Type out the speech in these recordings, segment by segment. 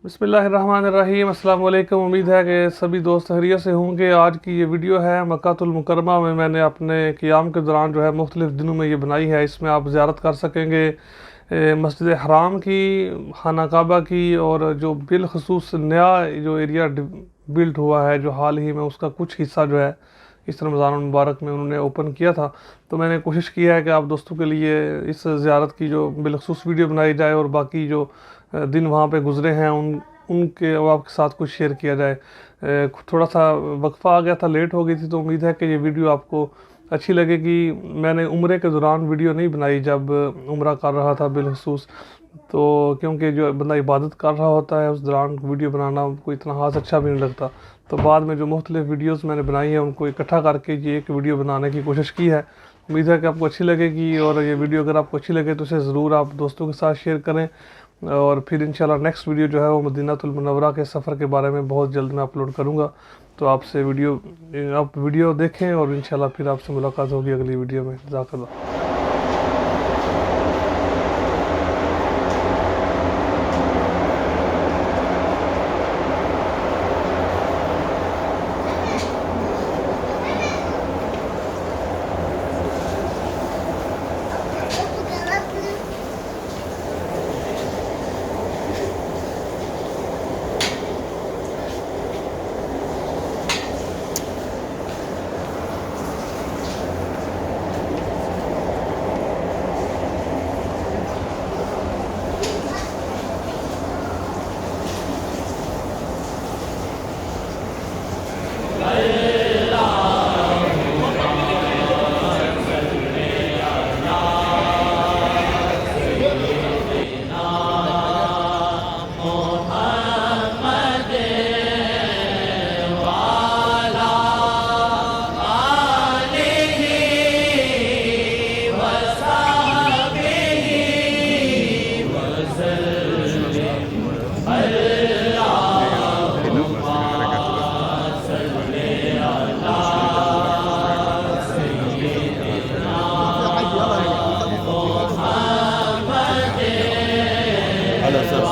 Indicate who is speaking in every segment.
Speaker 1: बिस्मिल्लाहिर्रहमानिर्रहीम। अस्सलाम वालेकुम। उम्मीद है कि सभी दोस्त खैरियत से होंगे। आज की ये वीडियो है मक्कातुल मुकर्रमा में मैंने अपने क़ियाम के दौरान जो है मुख्तलिफ़ दिनों में ये बनाई है। इसमें आप ज़ियारत कर सकेंगे मस्जिद हराम की, खाना काबा की, और जो बिलखसूस नया जो एरिया बिल्ट हुआ है जो हाल ही में, उसका कुछ हिस्सा जो है इस रमज़ान मुबारक में उन्होंने ओपन किया था। तो मैंने कोशिश की है कि आप दोस्तों के लिए इस ज़ियारत की जो बिलखसूस वीडियो बनाई जाए और बाकी जो दिन वहाँ पे गुज़रे हैं उनके आपके साथ कुछ शेयर किया जाए। थोड़ा सा वक्फ़ा आ गया था, लेट हो गई थी, तो उम्मीद है कि ये वीडियो आपको अच्छी लगेगी। मैंने उम्रे के दौरान वीडियो नहीं बनाई जब उम्रा कर रहा था बिलखसूस, तो क्योंकि जो बंदा इबादत कर रहा होता है उस दौरान वीडियो बनाना कोई इतना ख़ास अच्छा भी नहीं लगता। तो बाद में जो मुख्तलिफ़ वीडियोस मैंने बनाई है उनको इकट्ठा करके ये एक वीडियो बनाने की कोशिश की है। उम्मीद है कि आपको अच्छी लगेगी, और ये वीडियो अगर आपको अच्छी लगे तो इसे ज़रूर आप दोस्तों के साथ शेयर करें। और फिर इंशाल्लाह नेक्स्ट वीडियो जो है वो मदीनातुल मुनव्वरा के सफ़र के बारे में बहुत जल्द मैं अपलोड करूँगा। तो आपसे आप वीडियो देखें और इंशाल्लाह फिर आपसे मुलाकात होगी अगली वीडियो में। जज़ाकल्लाह।
Speaker 2: على اساس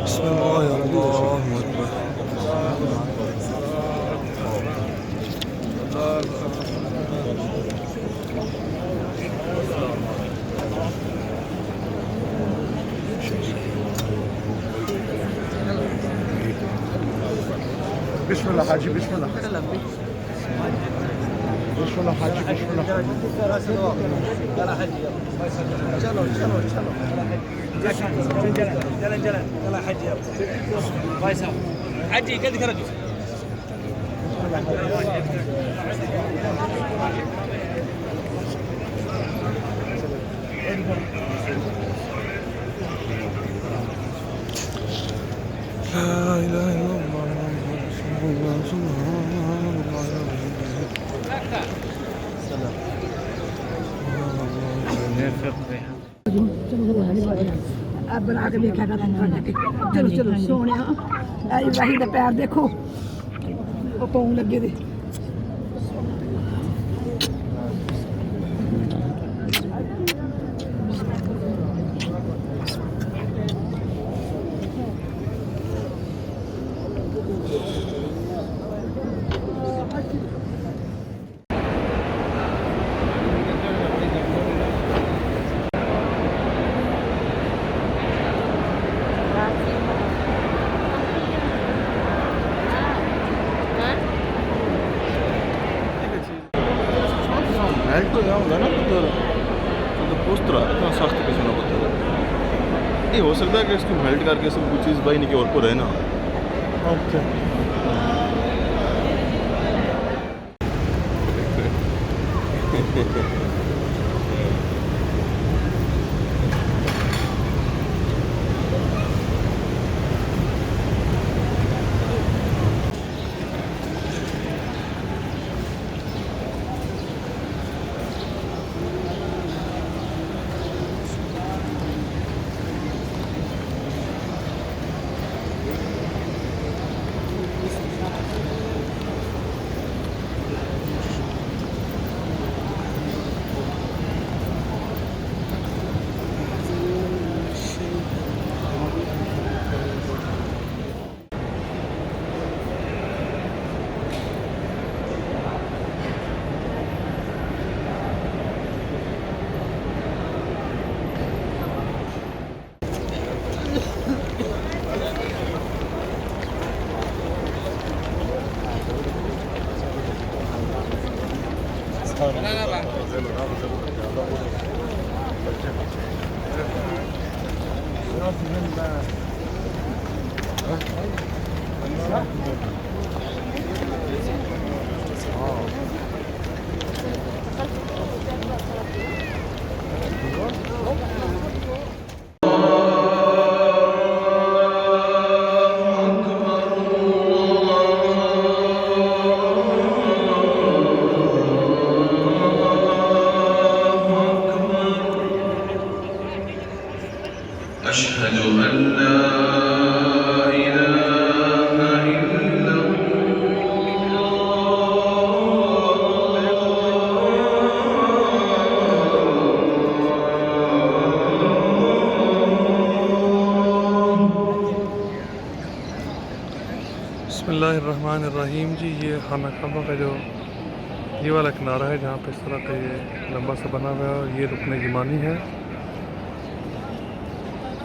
Speaker 2: بسم الله الله اكبر. بسم الله حاجي، بسم الله بسم الله حاجي، بسم الله يلا حاجي، يلا چلو جلا يلا حجي يلا فايسة حجي قد خرج. لا اله الا الله محمد رسول الله
Speaker 3: बना के देखा था चलो चलो सोने वही तो पैर देखो वो पाँव लगे थे।
Speaker 2: Alto है होगा ना तो पोस्ट रहा है, इतना सख्त किसी ने पता नहीं हो सकता है कि इसको मेल्ट करके सब कुछ चीज़ भाई नहीं कि और को रहना।
Speaker 1: ओके।
Speaker 4: أشهد أن لا إله إلا
Speaker 1: बिस्मिल्लाहिर्रहमानिर्रहीम जी। ये खाना काबा का जो ये वाला किनारा है जहाँ पे इस तरह का ये लंबा सा बना हुआ है और ये रुकने की मानी है।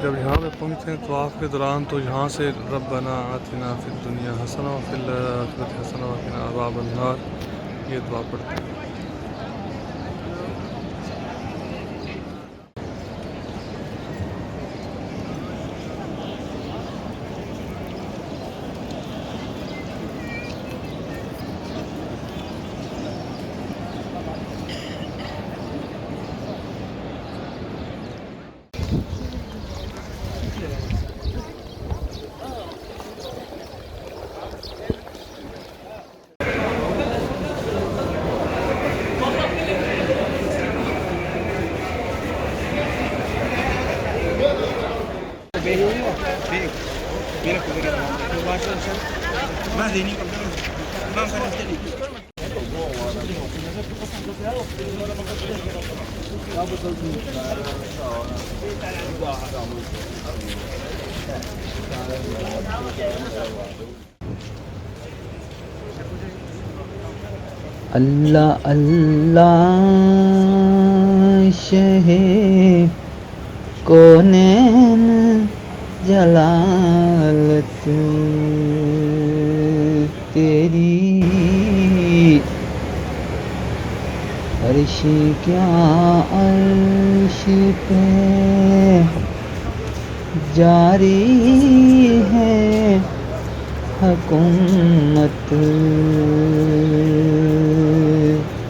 Speaker 1: जब यहाँ पे पहुँचे तवाफ़ के दौरान तो यहाँ से रब्बना आतिना फिद दुनिया हसना व फिल आखिरति हसना व क़िना अज़ाबन नार ये दुआ पढ़ते हैं।
Speaker 5: अल्लाह अल्लाह शहे कौनैन जलालत तेरी अर्श क्या अर्श पे जारी है हुकूमत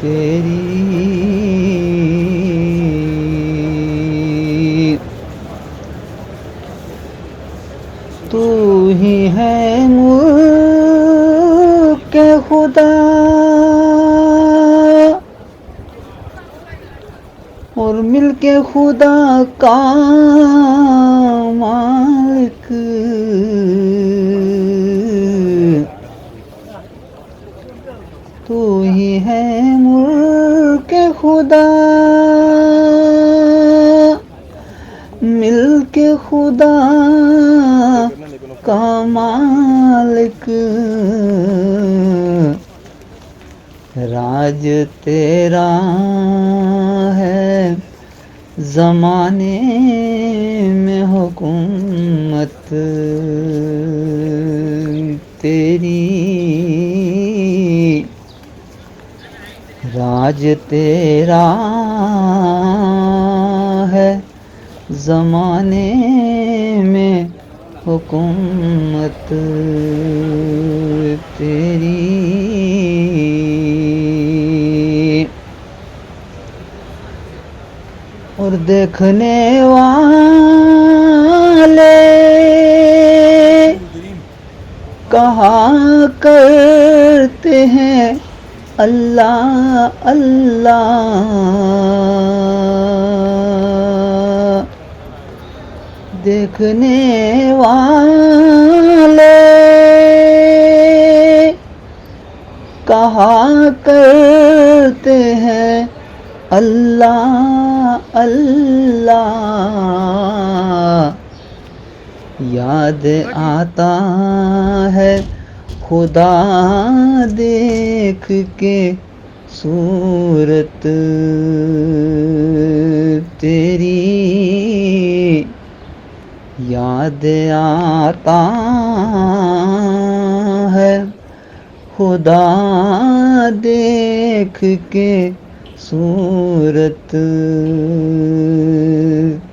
Speaker 5: तेरी। तू ही है मुल्क खुदा और मिलके खुदा का मालिक। तू ही है मुल्क खुदा मिलके खुदा का मालिक। राज तेरा है ज़माने में हुकूमत तेरी। राज तेरा है ज़माने में हुकूमत तेरी। और देखने वाले कहा करते हैं अल्लाह अल्लाह। देखने वाले कहा करते हैं अल्लाह अल्लाह। याद आता है खुदा देख के सूरत तेरी। याद आता है खुदा देख के सूरत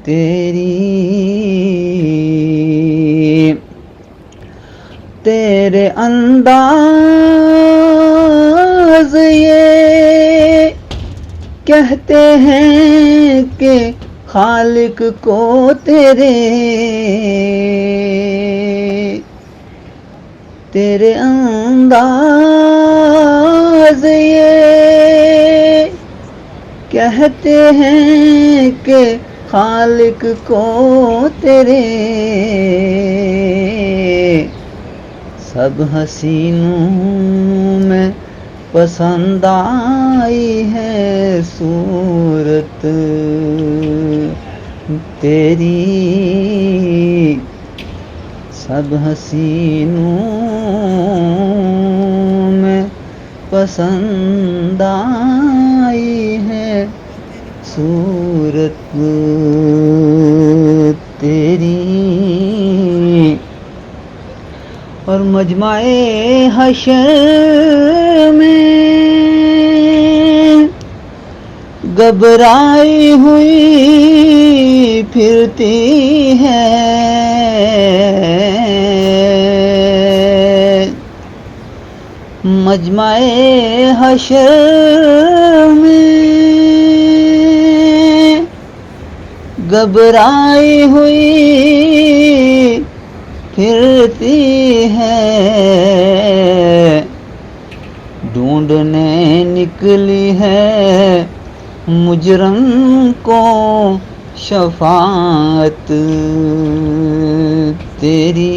Speaker 5: तेरी। अंदाज ये कहते हैं कि खालिक को तेरे अंदाज ये कहते हैं कि खालिक को तेरे सब हसीनों में पसंद आई है सूरत तेरी, सब हसीनों में पसंद आई है सूरत तेरी। और मजमाए हशर में घबराई हुई फिरती है, मजमाए हशर में घबराई हुई फिरती है, ढूंढने निकली है मुजरम को शफाअत तेरी,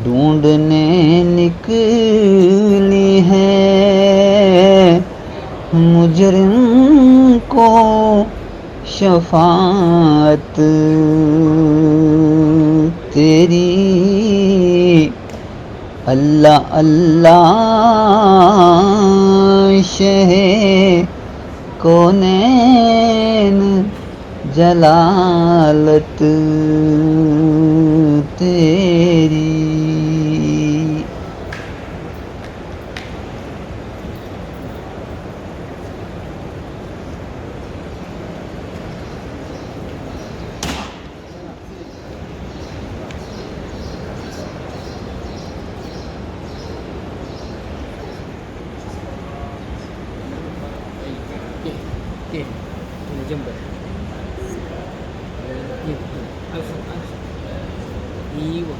Speaker 5: ढूंढने निकली है मुजरम को शफाअत तेरी। अल्लाह अल्लाह शहे कौनैन जलालत तेरी।
Speaker 6: جنبه ايوه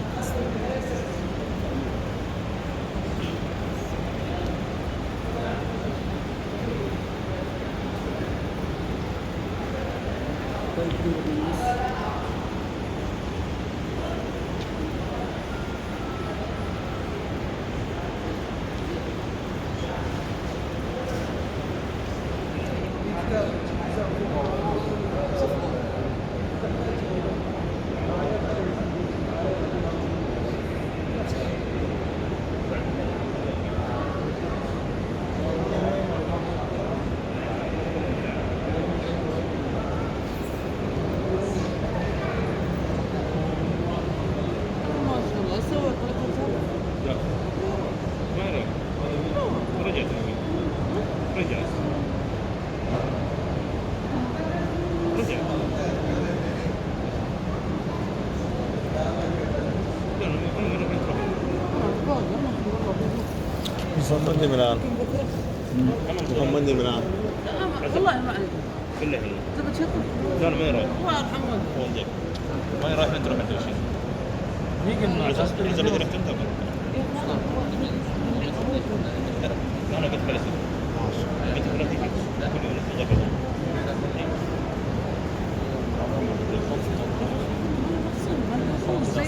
Speaker 2: محمد عمران محمد عمران
Speaker 7: والله ما عليك
Speaker 2: كله هي
Speaker 7: تبي تشوفه؟
Speaker 2: لا ما يروح
Speaker 7: الله يرحمه
Speaker 2: والله ما يروح انت روح انت شيء اذا بدك انت انا قلت بلا سيدي قلت بلا تيجي كل يوم تغرب
Speaker 7: زي